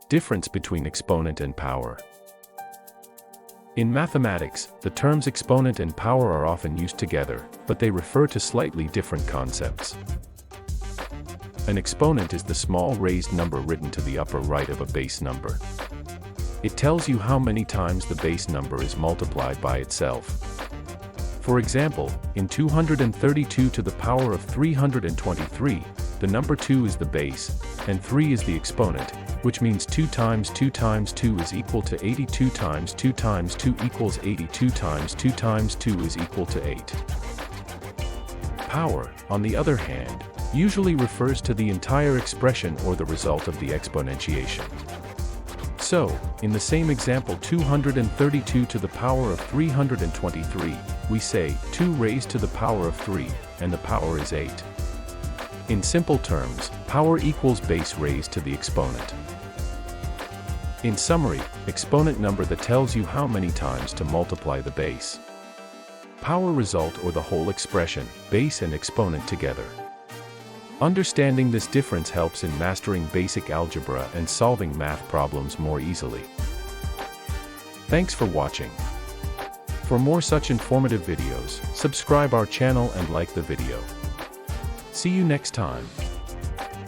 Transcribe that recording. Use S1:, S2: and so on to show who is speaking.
S1: Difference between exponent and power. In mathematics, the terms exponent and power are often used together, but they refer to slightly different concepts. An exponent is the small raised number written to the upper right of a base number. It tells you how many times the base number is multiplied by itself. For example, in 232 to the power of 323, the number 2 is the base, and 3 is the exponent, which means 2 times 2 times 2 is equal to 82 times 2 times 2 equals 82 times 2 times 2 is equal to 8. Power, on the other hand, usually refers to the entire expression or the result of the exponentiation. So, in the same example 232 to the power of 323, we say 2 raised to the power of 3, and the power is 8. In simple terms, power equals base raised to the exponent. In summary, exponent number that tells you how many times to multiply the base. Power result or the whole expression, base and exponent together. Understanding this difference helps in mastering basic algebra and solving math problems more easily. Thanks for watching. For more such informative videos, subscribe our channel and like the video. See you next time.